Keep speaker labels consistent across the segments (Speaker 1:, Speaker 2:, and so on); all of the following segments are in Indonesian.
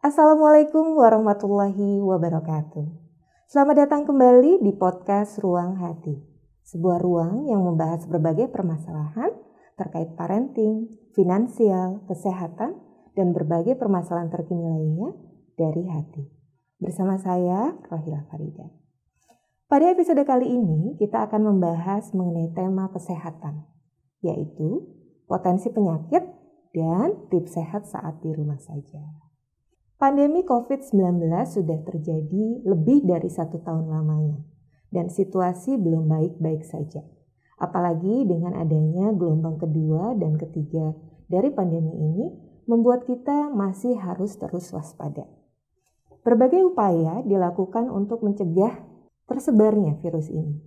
Speaker 1: Assalamualaikum warahmatullahi wabarakatuh. Selamat datang kembali di podcast Ruang Hati, sebuah ruang yang membahas berbagai permasalahan terkait parenting, finansial, kesehatan, dan berbagai permasalahan terkini lainnya dari hati. Bersama saya, Rohila Farida. Pada episode kali ini, kita akan membahas mengenai tema kesehatan, yaitu potensi penyakit dan tips sehat saat di rumah saja. Pandemi COVID-19 sudah terjadi lebih dari 1 tahun lamanya, dan situasi belum baik-baik saja. Apalagi dengan adanya gelombang kedua dan ketiga dari pandemi ini, membuat kita masih harus terus waspada. Berbagai upaya dilakukan untuk mencegah tersebarnya virus ini,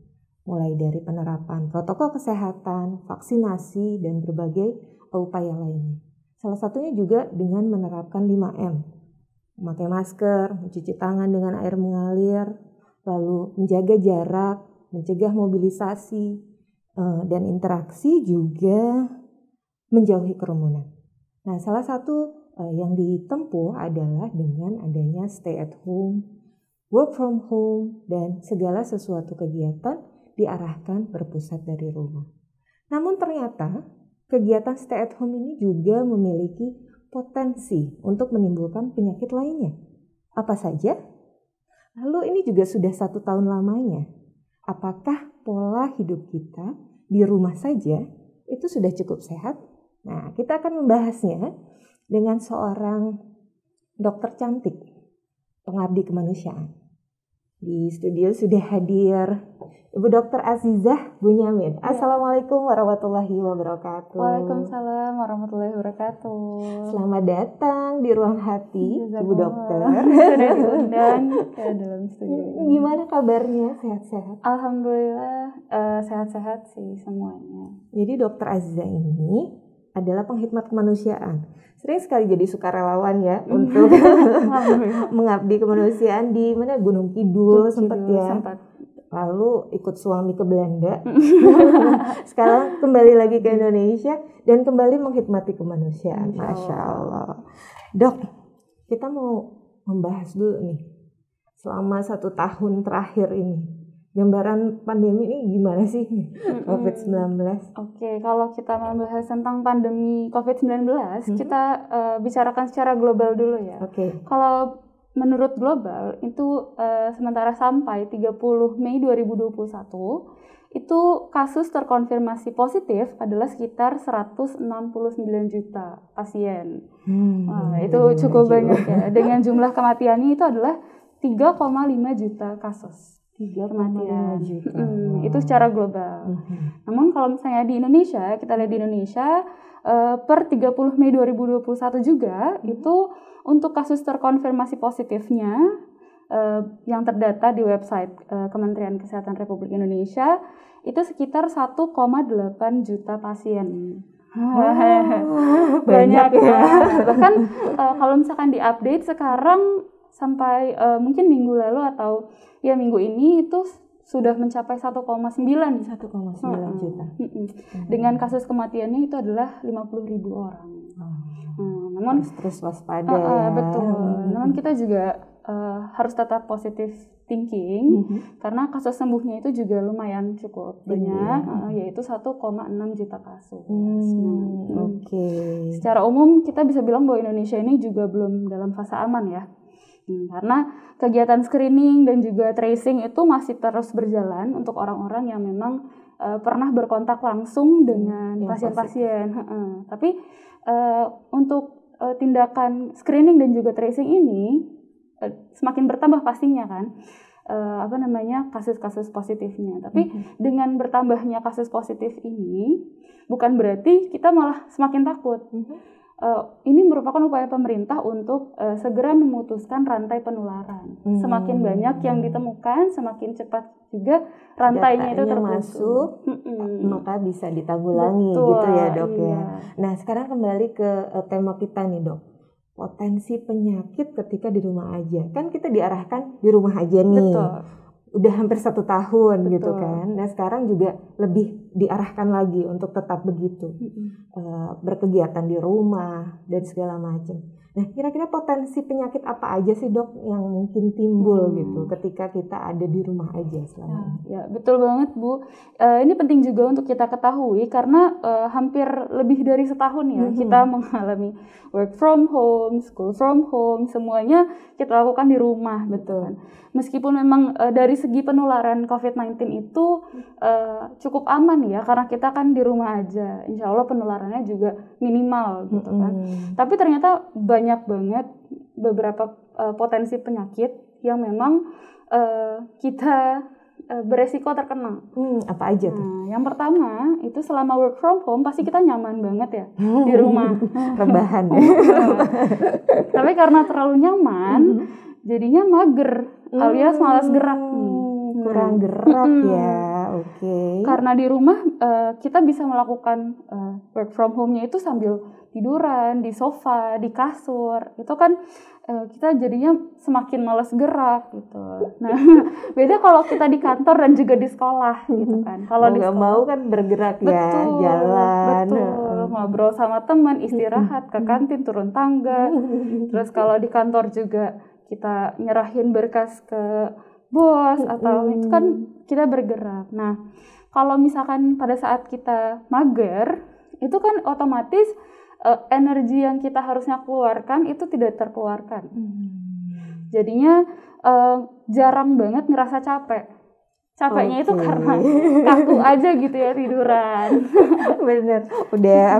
Speaker 1: mulai dari penerapan protokol kesehatan, vaksinasi, dan berbagai upaya lainnya. Salah satunya juga dengan menerapkan 5M. Memakai masker, mencuci tangan dengan air mengalir, lalu menjaga jarak, mencegah mobilisasi, dan interaksi, juga menjauhi kerumunan. Nah, salah satu yang ditempuh adalah dengan adanya stay at home, work from home, dan segala sesuatu kegiatan diarahkan berpusat dari rumah. Namun ternyata kegiatan stay at home ini juga memiliki potensi untuk menimbulkan penyakit lainnya. Apa saja? Lalu ini juga sudah 1 tahun lamanya. Apakah pola hidup kita di rumah saja itu sudah cukup sehat? Nah, kita akan membahasnya dengan seorang dokter cantik, pengabdi kemanusiaan. Di studio sudah hadir Ibu Dr. Azizah Bunyamin. Assalamualaikum warahmatullahi wabarakatuh.
Speaker 2: Waalaikumsalam warahmatullahi wabarakatuh.
Speaker 1: Selamat datang di Ruang Hati, Ibu Dokter.
Speaker 2: Sudah diundang ke dalam studio ini.
Speaker 1: Gimana kabarnya? Sehat-sehat?
Speaker 2: Alhamdulillah sehat-sehat sih semuanya.
Speaker 1: Jadi Dokter Azizah ini adalah pengkhidmat kemanusiaan. Sering sekali jadi sukarelawan ya untuk mengabdi kemanusiaan di mana Gunung Kidul sempat ya. Lalu ikut suami ke Belanda. Sekarang kembali lagi ke Indonesia dan kembali mengkhidmati kemanusiaan. Masya Allah. Dok, kita mau membahas dulu nih. Selama 1 tahun terakhir ini, gambaran pandemi ini gimana sih COVID-19?
Speaker 2: Oke, kalau kita membahas tentang pandemi COVID-19, kita bicarakan secara global dulu ya.
Speaker 1: Oke.
Speaker 2: Kalau menurut global itu sementara sampai 30 Mei 2021 itu kasus terkonfirmasi positif adalah sekitar 169 juta pasien. Itu cukup banyak ya. Dengan jumlah kematiannya itu adalah 3,5 juta kasus.
Speaker 1: 3,5 juta.
Speaker 2: Itu secara global. Namun kalau misalnya di Indonesia, kita lihat di Indonesia per 30 Mei 2021 juga itu untuk kasus terkonfirmasi positifnya yang terdata di website Kementerian Kesehatan Republik Indonesia itu sekitar 1,8 juta pasien. Banyak ya. Bahkan kalau misalkan diupdate sekarang sampai mungkin minggu lalu atau ya minggu ini itu sudah mencapai 1,9
Speaker 1: juta.
Speaker 2: Dengan kasus kematiannya itu adalah 50.000 orang. Namun
Speaker 1: terus waspada ya.
Speaker 2: Betul. Namun kita juga harus tetap positive thinking karena kasus sembuhnya itu juga lumayan cukup banyak, yaitu 1,6 juta kasus.
Speaker 1: Oke.
Speaker 2: Secara umum kita bisa bilang bahwa Indonesia ini juga belum dalam fase aman ya. Karena kegiatan screening dan juga tracing itu masih terus berjalan untuk orang-orang yang memang pernah berkontak langsung dengan pasien-pasien. Tapi untuk tindakan screening dan juga tracing ini semakin bertambah pastinya kan kasus-kasus positifnya. Tapi dengan bertambahnya kasus positif ini bukan berarti kita malah semakin takut. Ini merupakan upaya pemerintah untuk segera memutuskan rantai penularan. Semakin banyak yang ditemukan, semakin cepat juga rantainya itu termasuk,
Speaker 1: maka bisa ditanggulangi. Betul, gitu ya dok ya. Nah sekarang kembali ke tema kita nih dok. Potensi penyakit ketika di rumah aja. Kan kita diarahkan di rumah aja nih. Betul. Udah hampir 1 tahun. Betul. Gitu kan. Nah sekarang juga lebih diarahkan lagi untuk tetap begitu. Berkegiatan di rumah dan segala macam. Nah, kira-kira potensi penyakit apa aja sih dok yang mungkin timbul gitu ketika kita ada di rumah aja selama ini?
Speaker 2: Ya, betul banget Bu. Ini penting juga untuk kita ketahui karena hampir lebih dari setahun ya kita mengalami work from home, school from home, semuanya kita lakukan di rumah. Betul. Meskipun memang dari segi penularan COVID-19 itu cukup aman ya karena kita kan di rumah aja. Insya Allah penularannya juga minimal gitu kan. Tapi ternyata banyak banget beberapa potensi penyakit yang memang kita beresiko terkena.
Speaker 1: Apa aja tuh?
Speaker 2: Nah, yang pertama itu selama work from home pasti kita nyaman banget ya di rumah.
Speaker 1: Rebahan ya.
Speaker 2: Tapi karena terlalu nyaman, jadinya mager alias malas gerak.
Speaker 1: Kurang gerak ya. Oke.
Speaker 2: Karena di rumah kita bisa melakukan work from home-nya itu sambil tiduran di sofa, di kasur. Itu kan kita jadinya semakin malas gerak gitu. Nah, beda kalau kita di kantor dan juga di sekolah gitu kan. Kalau di
Speaker 1: nggak
Speaker 2: sekolah,
Speaker 1: mau kan bergerak ya, jalan.
Speaker 2: Betul, ngobrol sama teman, istirahat ke kantin, turun tangga. Terus kalau di kantor juga kita nyerahin berkas ke bos atau itu kan kita bergerak. Nah, kalau misalkan pada saat kita mager, itu kan otomatis energi yang kita harusnya keluarkan itu tidak terkeluarkan. Jadinya jarang banget ngerasa capek. Capeknya itu karena kaku aja gitu ya tiduran.
Speaker 1: Bener. Udah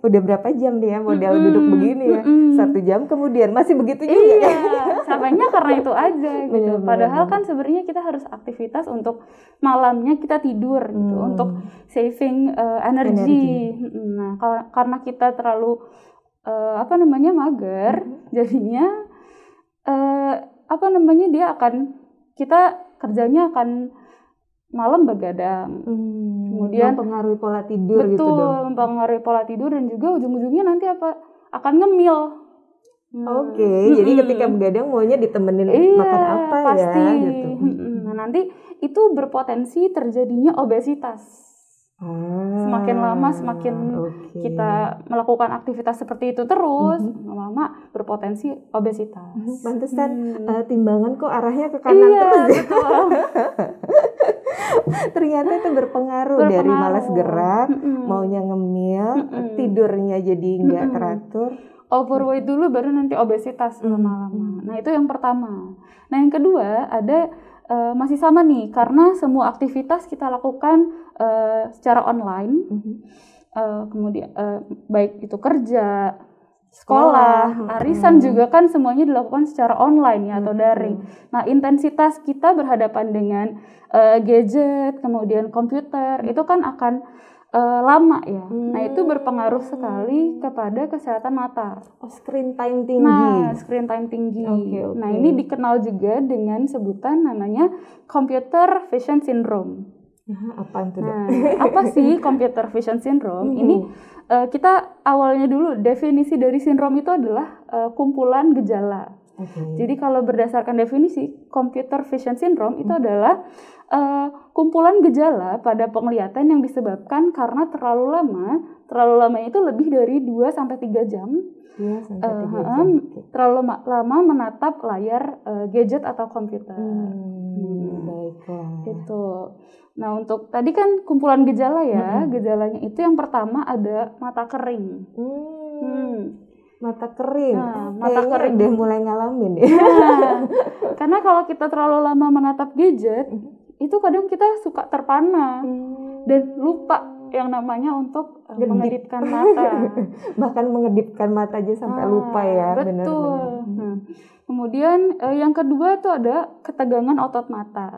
Speaker 1: udah berapa jam dia modal duduk begini ya. 1 jam kemudian masih begitu juga.
Speaker 2: Iya, capeknya karena itu aja gitu. Padahal kan sebenarnya kita harus aktivitas untuk malamnya kita tidur gitu, untuk saving energi. Nah, karena kita terlalu mager, jadinya kita kerjanya akan malam begadang, kemudian
Speaker 1: mempengaruhi pola tidur gitu dong.
Speaker 2: Betul, mempengaruhi pola tidur dan juga ujung-ujungnya nanti akan ngemil.
Speaker 1: Jadi ketika begadang maunya ditemenin makan apa
Speaker 2: pasti.
Speaker 1: ya gitu.
Speaker 2: Nah, nanti itu berpotensi terjadinya obesitas. Semakin lama semakin kita melakukan aktivitas seperti itu terus, lama-lama berpotensi obesitas.
Speaker 1: Pantesan timbangan kok arahnya ke kanan terus.
Speaker 2: Betul.
Speaker 1: Ternyata itu berpengaruh dari malas gerak, maunya ngemil, tidurnya jadi nggak teratur.
Speaker 2: Overweight dulu baru nanti obesitas lama-lama. Nah, itu yang pertama. Nah, yang kedua ada masih sama nih karena semua aktivitas kita lakukan secara online. Kemudian baik itu kerja, sekolah, arisan juga kan semuanya dilakukan secara online ya atau daring. Nah, intensitas kita berhadapan dengan gadget, kemudian komputer itu kan akan lama ya. Nah, itu berpengaruh sekali kepada kesehatan mata.
Speaker 1: Screen time tinggi.
Speaker 2: Nah, screen time tinggi. Nah, ini dikenal juga dengan sebutan namanya computer vision syndrome.
Speaker 1: Apaan tuh?
Speaker 2: Nah, apa sih computer vision syndrome? Ini kita awalnya dulu definisi dari sindrom itu adalah kumpulan gejala. Jadi kalau berdasarkan definisi computer vision syndrome itu adalah kumpulan gejala pada penglihatan yang disebabkan karena terlalu lama itu lebih dari 2-3 jam. Terlalu lama menatap layar gadget atau komputer.
Speaker 1: Baiklah.
Speaker 2: Itu. Nah, untuk tadi kan kumpulan gejala ya, gejalanya itu yang pertama ada mata kering.
Speaker 1: Mata kering.
Speaker 2: Nah, mata kering
Speaker 1: udah mulai ngalamin ya.
Speaker 2: Karena kalau kita terlalu lama menatap gadget, itu kadang kita suka terpana dan lupa yang namanya untuk mengedipkan mata.
Speaker 1: Bahkan mengedipkan mata aja sampai lupa ya.
Speaker 2: Betul.
Speaker 1: Benar-benar.
Speaker 2: Nah, kemudian yang kedua tuh ada ketegangan otot mata.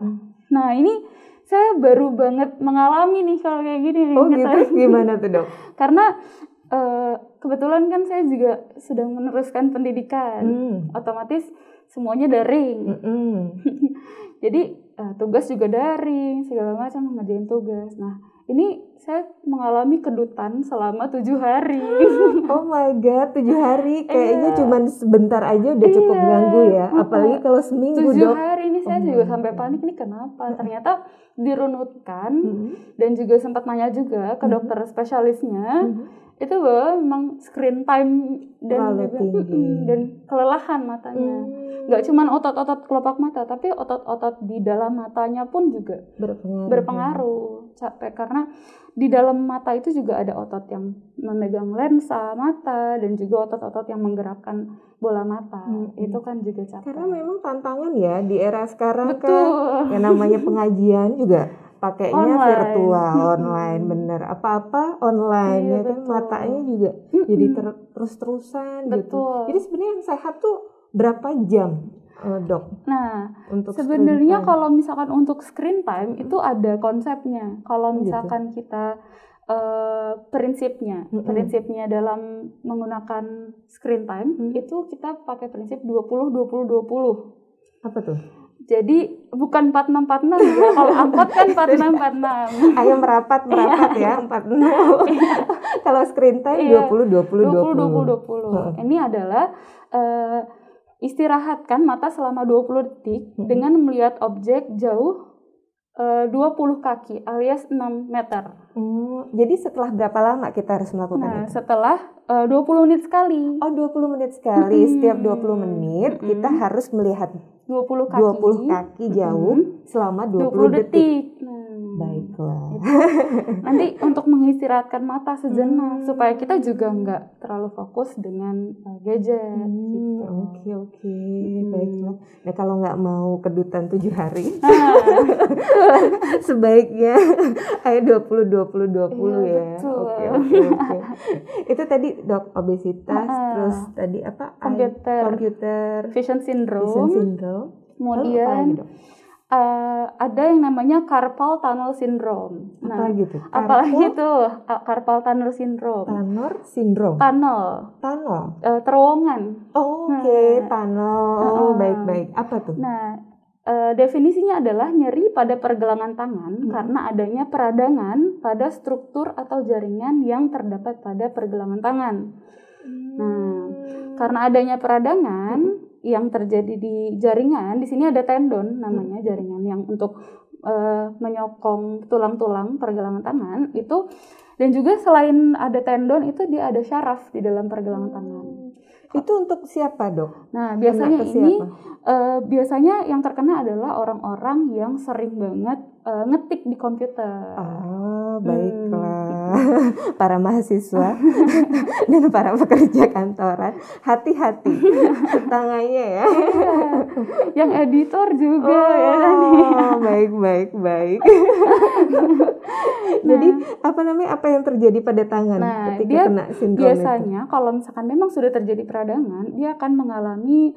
Speaker 2: Nah, ini saya baru banget mengalami nih kalau kayak gini nih.
Speaker 1: Gitu? Gimana tuh dok?
Speaker 2: Karena kebetulan kan saya juga sedang meneruskan pendidikan, otomatis semuanya daring. Jadi tugas juga daring, segala macam ngerjain tugas. Nah, ini saya mengalami kedutan selama 7 hari.
Speaker 1: Oh my god, 7 hari kayaknya cuman sebentar aja udah cukup ganggu ya. Apalagi kalau seminggu
Speaker 2: 7
Speaker 1: dok.
Speaker 2: 7 hari ini saya juga sampai panik, ini kenapa? Ternyata dirunutkan dan juga sempat nanya juga ke dokter spesialisnya, itu bahwa memang screen time dan juga dan kelelahan matanya. Nggak cuma otot-otot kelopak mata, tapi otot-otot di dalam matanya pun juga berpengaruh. Capek karena di dalam mata itu juga ada otot yang memegang lensa mata dan juga otot-otot yang menggerakkan bola mata. Itu kan juga capek.
Speaker 1: Karena memang tantangan ya di era sekarang kan yang namanya pengajian juga pakainya virtual, online, bener. Apa-apa online ya kan, matanya juga jadi terus-terusan gitu. Jadi sebenarnya yang sehat tuh berapa jam, Dok?
Speaker 2: Nah, sebenarnya kalau misalkan untuk screen time itu ada konsepnya. Kalau misalkan kita prinsipnya dalam menggunakan screen time itu kita pakai prinsip 20-20-20.
Speaker 1: Apa tuh?
Speaker 2: Jadi bukan 46-46 ya. Kalau angkot kan 46-46.
Speaker 1: Ayo merapat ya 46. Kalau screen time 20-20-20.
Speaker 2: Ini adalah istirahatkan mata selama 20 detik dengan melihat objek jauh 20 kaki alias 6 meter.
Speaker 1: Jadi setelah berapa lama kita harus melakukan itu?
Speaker 2: Setelah 20 menit sekali.
Speaker 1: Oh, 20 menit sekali. Setiap 20 menit kita harus melihat 20 kaki jauh selama 20 detik. Baiklah.
Speaker 2: Nanti untuk mengistirahatkan mata sejenak supaya kita juga nggak terlalu fokus dengan gadget.
Speaker 1: Oke. Baiklah. Nah, kalau nggak mau kedutan 7 hari, sebaiknya ayo 20-20-20 ya. Oke. Itu tadi Dok, obesitas, terus tadi apa? Computer
Speaker 2: vision syndrome. Kemudian ada yang namanya carpal tunnel syndrome.
Speaker 1: Apa gitu?
Speaker 2: Apalagi tuh carpal tunnel syndrome. Tunnel. Terowongan.
Speaker 1: Oke, tunnel. Baik. Apa tuh?
Speaker 2: Nah, definisinya adalah nyeri pada pergelangan tangan karena adanya peradangan pada struktur atau jaringan yang terdapat pada pergelangan tangan. Nah, karena adanya peradangan yang terjadi di jaringan, di sini ada tendon namanya jaringan yang untuk menyokong tulang-tulang pergelangan tangan itu, dan juga selain ada tendon itu dia ada syaraf di dalam pergelangan tangan.
Speaker 1: Itu untuk siapa, Dok?
Speaker 2: Nah, biasanya biasanya yang terkena adalah orang-orang yang sering banget ngetik di komputer.
Speaker 1: Baiklah. Para mahasiswa dan para pekerja kantoran, hati-hati tangannya ya.
Speaker 2: Yang editor juga
Speaker 1: baik. Jadi apa yang terjadi pada tangan ketika kena sindrom
Speaker 2: biasanya itu? Kalau misalkan memang sudah terjadi peradangan, dia akan mengalami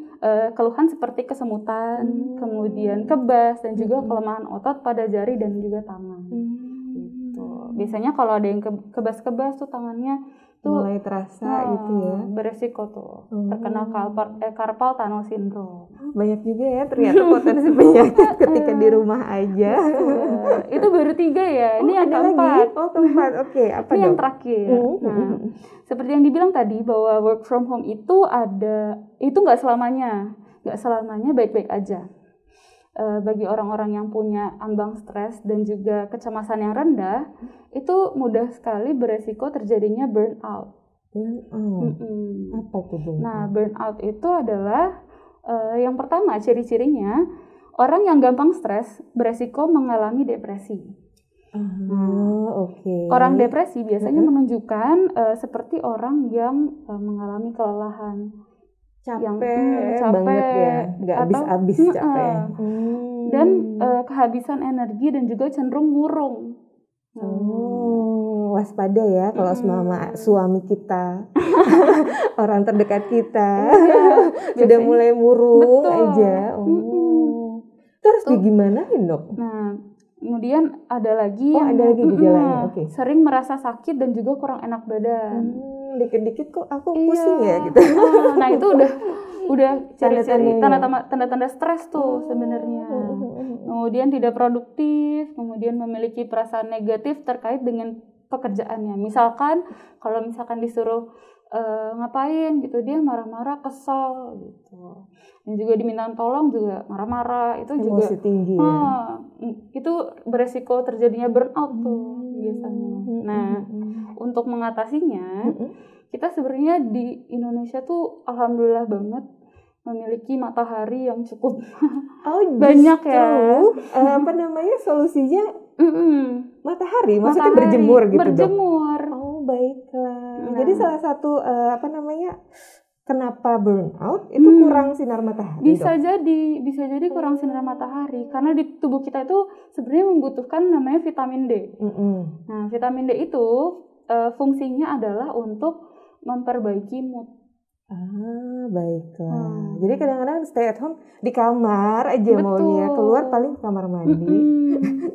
Speaker 2: keluhan seperti kesemutan, kemudian kebas dan juga kelemahan otot pada jari dan juga tangan. Gitu. Biasanya kalau ada yang kebas-kebas tuh tangannya tuh
Speaker 1: mulai terasa gitu ya.
Speaker 2: Beresiko tuh terkena carpal tunnel syndrome.
Speaker 1: Banyak juga ya ternyata potensi penyakit ketika di rumah aja.
Speaker 2: Itu baru 3 ya. Ini yang keempat.
Speaker 1: Keempat. Oke, apa
Speaker 2: ini yang terakhir. Nah, seperti yang dibilang tadi bahwa work from home itu nggak selamanya baik-baik aja. Bagi orang-orang yang punya ambang stres dan juga kecemasan yang rendah, itu mudah sekali beresiko terjadinya burnout.
Speaker 1: Apa tuh burnout?
Speaker 2: Nah, burnout itu adalah yang pertama ciri-cirinya orang yang gampang stres beresiko mengalami depresi. Orang depresi biasanya menunjukkan seperti orang yang mengalami kelelahan.
Speaker 1: Capek banget ya, nggak habis-habis capek.
Speaker 2: Dan kehabisan energi dan juga cenderung murung.
Speaker 1: Waspada ya kalau suami kita, orang terdekat kita sudah mulai murung aja. Terus digimanain, Dok?
Speaker 2: Nah, kemudian ada lagi
Speaker 1: gejalanya.
Speaker 2: Sering merasa sakit dan juga kurang enak badan.
Speaker 1: Dikit-dikit kok aku pusing ya gitu.
Speaker 2: Nah, itu udah ciri-ciri tanda-tanda stres tuh sebenarnya. Kemudian tidak produktif, kemudian memiliki perasaan negatif terkait dengan pekerjaannya. Kalau misalkan disuruh ngapain gitu, dia marah-marah, kesel gitu. Dan juga diminta tolong juga marah-marah, itu
Speaker 1: emosi
Speaker 2: juga
Speaker 1: tinggi ya.
Speaker 2: Itu beresiko terjadinya burnout tuh biasanya. Nah, untuk mengatasinya, kita sebenarnya di Indonesia tuh alhamdulillah banget memiliki matahari yang cukup banyak ya.
Speaker 1: Apa namanya solusinya? Matahari, maksudnya berjemur gitu.
Speaker 2: Berjemur.
Speaker 1: Oh baiklah. Jadi salah satu kenapa burnout itu kurang sinar matahari?
Speaker 2: Bisa jadi kurang sinar matahari karena di tubuh kita itu sebenarnya membutuhkan namanya vitamin D. Nah, vitamin D itu fungsinya adalah untuk memperbaiki mood.
Speaker 1: Baiklah. Jadi kadang-kadang stay at home di kamar aja maunya, keluar paling ke kamar mandi,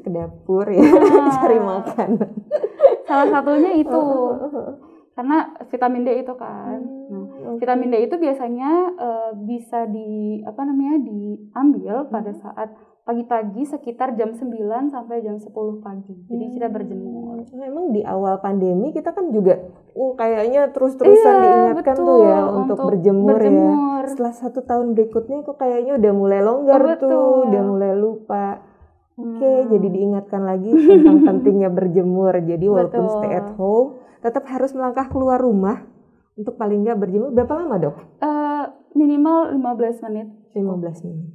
Speaker 1: ke dapur ya, cari makan.
Speaker 2: Salah satunya itu. Karena vitamin D itu kan. Nah, vitamin D itu biasanya bisa diambil pada saat pagi-pagi sekitar jam 9 sampai jam 10 pagi. Jadi kita berjemur.
Speaker 1: Memang di awal pandemi kita kan juga kayaknya terus-terusan diingatkan tuh ya untuk berjemur ya. Setelah 1 tahun berikutnya kok kayaknya udah mulai longgar tuh, udah mulai lupa. Jadi diingatkan lagi tentang pentingnya berjemur. Jadi walaupun stay at home, tetap harus melangkah keluar rumah untuk paling nggak berjemur. Berapa lama dok?
Speaker 2: Minimal 15 menit.
Speaker 1: 15 menit.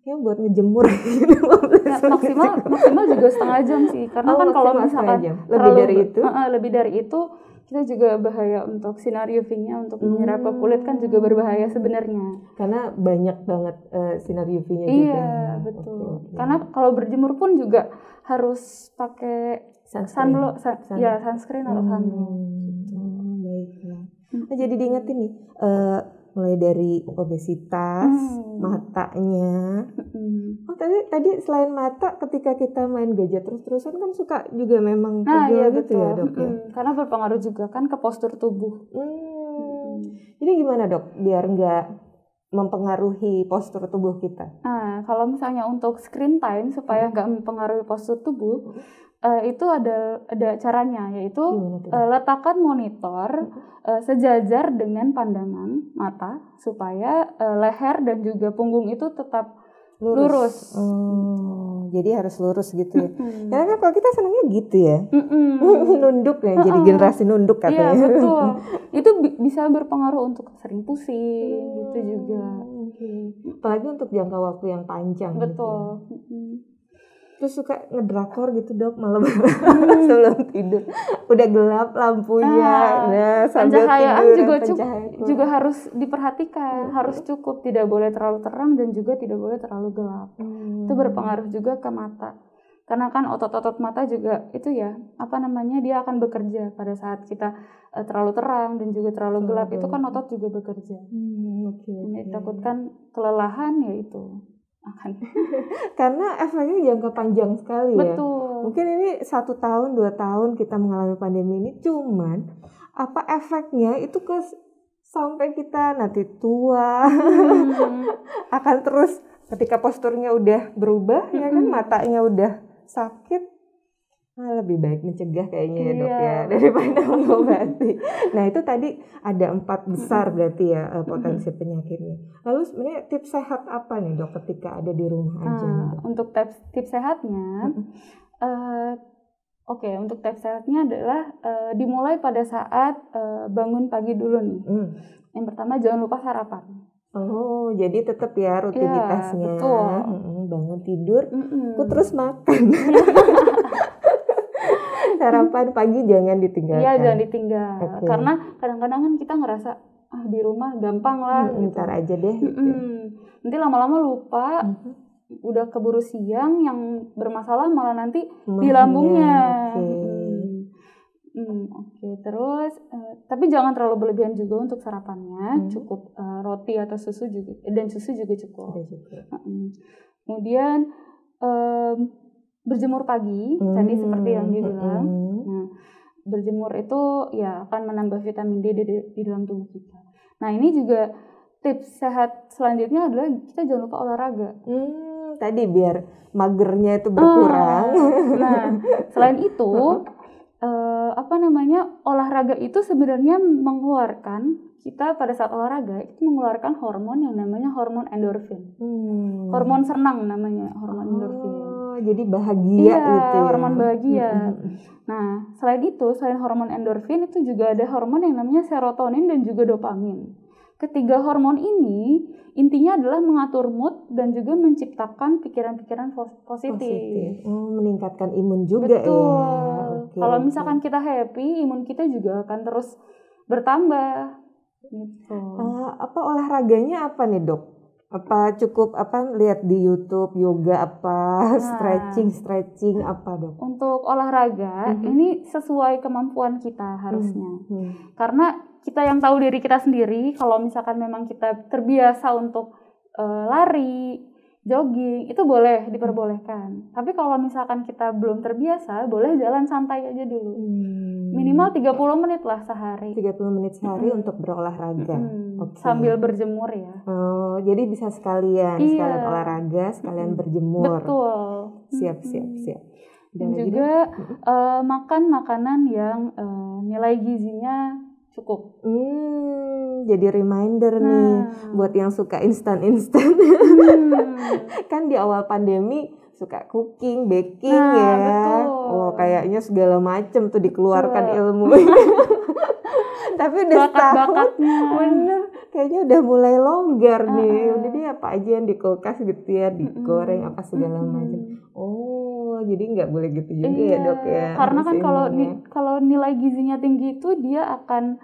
Speaker 1: Ya buat ngejemur
Speaker 2: maksimal juga setengah jam sih, karena kan kalau misalkan lebih dari itu kita juga bahaya untuk sinar UV-nya untuk menyerap ke kulit kan juga berbahaya sebenarnya.
Speaker 1: Karena banyak banget sinar UV-nya juga.
Speaker 2: Iya betul. Karena kalau berjemur pun juga harus pakai sunscreen atau sunblock.
Speaker 1: Baiklah. Jadi diingetin nih. Mulai dari obesitas, matanya. Tadi selain mata, ketika kita main gadget terus-terusan kan suka juga memang pegel gitu ya dok ya.
Speaker 2: Karena berpengaruh juga kan ke postur tubuh.
Speaker 1: Jadi gimana dok biar nggak mempengaruhi postur tubuh kita?
Speaker 2: Nah, kalau misalnya untuk screen time supaya nggak mempengaruhi postur tubuh, itu ada caranya, yaitu letakkan monitor sejajar dengan pandangan mata supaya leher dan juga punggung itu tetap lurus.
Speaker 1: Jadi harus lurus gitu ya. Karena kan kalau kita senangnya gitu ya. Nunduk ya, jadi generasi nunduk katanya.
Speaker 2: Iya betul. Itu bisa berpengaruh untuk sering pusing gitu juga.
Speaker 1: Apalagi untuk jangka waktu yang panjang.
Speaker 2: Betul.
Speaker 1: Gitu. Terus suka ngedrakor gitu dok malam sebelum tidur, udah gelap lampunya, sambil
Speaker 2: pencahayaan juga harus diperhatikan, harus cukup, tidak boleh terlalu terang dan juga tidak boleh terlalu gelap. Itu berpengaruh juga ke mata, karena kan otot-otot mata juga itu ya dia akan bekerja pada saat kita terlalu terang dan juga terlalu gelap, itu kan otot juga bekerja. Ditakutkan kelelahan ya itu.
Speaker 1: Karena efeknya jangka panjang sekali ya.
Speaker 2: Betul.
Speaker 1: Mungkin ini 1 tahun 2 tahun kita mengalami pandemi ini, cuman apa efeknya itu sampai kita nanti tua akan terus ketika posturnya udah berubah ya kan, matanya udah sakit. Lebih baik mencegah kayaknya ya dok ya daripada mengobati. Nah itu tadi ada 4 besar berarti ya potensi penyakitnya. Lalu sebenarnya tips sehat apa nih dok ketika ada di rumah aja?
Speaker 2: Untuk tips sehatnya, untuk tips sehatnya adalah dimulai pada saat bangun pagi dulu nih. Yang pertama jangan lupa sarapan.
Speaker 1: Jadi tetap ya rutinitasnya.
Speaker 2: Betul.
Speaker 1: Bangun tidur, terus makan. Sarapan pagi jangan ditinggalkan.
Speaker 2: Iya, jangan ditinggal. Karena kadang-kadang kan kita ngerasa di rumah gampang lah gitu.
Speaker 1: Ntar aja deh gitu.
Speaker 2: Nanti lama-lama lupa, udah keburu siang, yang bermasalah malah nanti di lambungnya. Terus tapi jangan terlalu berlebihan juga untuk sarapannya. Cukup roti atau susu juga, dan susu juga cukup. Kemudian berjemur pagi, tadi seperti yang dibilang. Nah, berjemur itu ya akan menambah vitamin D di dalam tubuh kita. Nah, ini juga tips sehat selanjutnya adalah kita jangan lupa olahraga.
Speaker 1: Tadi biar magernya itu berkurang.
Speaker 2: Nah, selain itu olahraga itu sebenarnya kita pada saat olahraga itu mengeluarkan hormon yang namanya hormon endorfin. Hormon senang namanya, hormon endorfin.
Speaker 1: Jadi bahagia gitu ya.
Speaker 2: Hormon bahagia. Nah, selain hormon endorfin itu juga ada hormon yang namanya serotonin dan juga dopamin. Ketiga hormon ini intinya adalah mengatur mood dan juga menciptakan pikiran-pikiran positif.
Speaker 1: Meningkatkan imun juga.
Speaker 2: Betul. Kalau misalkan kita happy, imun kita juga akan terus bertambah. Gitu.
Speaker 1: Olahraganya apa nih, Dok? Apa cukup lihat di YouTube yoga stretching apa, Dok?
Speaker 2: Untuk olahraga ini sesuai kemampuan kita harusnya. Karena kita yang tahu diri kita sendiri, kalau misalkan memang kita terbiasa untuk lari, jogging, itu boleh diperbolehkan. Tapi kalau misalkan kita belum terbiasa, boleh jalan santai aja dulu. Minimal 30 menit lah sehari.
Speaker 1: 30 menit sehari untuk berolahraga.
Speaker 2: Okay. Sambil berjemur ya.
Speaker 1: Jadi bisa sekalian olahraga, sekalian berjemur.
Speaker 2: Betul.
Speaker 1: Siap.
Speaker 2: Dan juga makan makanan yang nilai gizinya cukup.
Speaker 1: Jadi reminder nih buat yang suka instan. Kan di awal pandemi suka cooking, baking ya. Betul. Kayaknya segala macem tuh dikeluarkan ilmu. Tapi udah setahun, bener, kayaknya udah mulai longgar nih. Udah deh apa aja yang di kulkas gitu ya, digoreng apa segala macam. Jadi nggak boleh gitu juga ya, Dok ya.
Speaker 2: Karena kan kalau nilai gizinya tinggi itu dia akan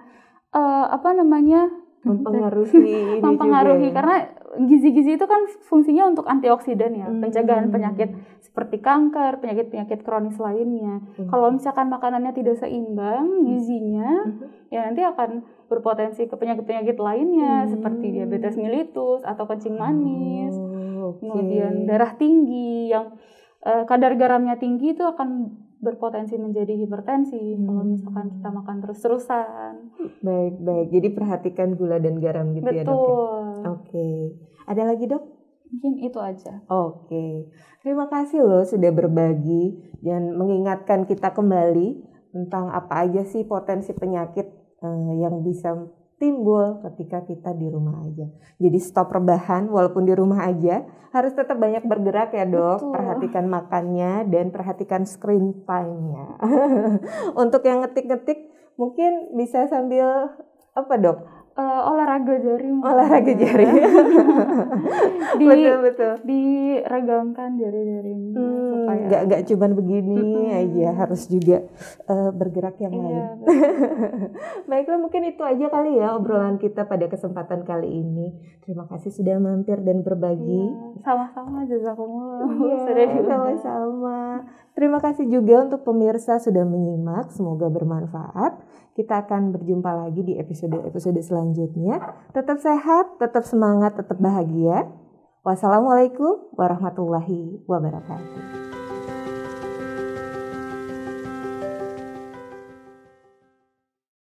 Speaker 2: mempengaruhi karena gizi-gizi itu kan fungsinya untuk antioksidan ya, pencegahan penyakit seperti kanker, penyakit kronis lainnya. Kalau misalkan makanannya tidak seimbang gizinya, ya nanti akan berpotensi ke penyakit-penyakit lainnya seperti diabetes mellitus atau kencing manis. Kemudian darah tinggi yang kadar garamnya tinggi itu akan berpotensi menjadi hipertensi kalau misalkan kita makan terus-terusan.
Speaker 1: Baik. Jadi perhatikan gula dan garam gitu.
Speaker 2: Betul.
Speaker 1: Ya, Dok? Oke. Ada lagi, Dok?
Speaker 2: Mungkin itu aja.
Speaker 1: Oke. Terima kasih loh sudah berbagi dan mengingatkan kita kembali tentang apa aja sih potensi penyakit yang bisa timbul ketika kita di rumah aja. Jadi stop rebahan walaupun di rumah aja. Harus tetap banyak bergerak ya, Dok. Betul. Perhatikan makannya dan perhatikan screen time-nya. Untuk yang ngetik-ngetik mungkin bisa sambil apa, Dok?
Speaker 2: Olahraga jari.
Speaker 1: Betul.
Speaker 2: Diregangkan jari-jarinya supaya
Speaker 1: nggak cuman begini aja, harus juga bergerak yang lain. Baiklah, mungkin itu aja kali ya obrolan kita pada kesempatan kali ini. Terima kasih sudah mampir dan berbagi.
Speaker 2: Sama-sama, jazakumullah.
Speaker 1: Sama-sama. Terima kasih juga untuk pemirsa sudah menyimak, semoga bermanfaat. Kita akan berjumpa lagi di episode selanjutnya. Tetap sehat, tetap semangat, tetap bahagia. Wassalamualaikum warahmatullahi wabarakatuh.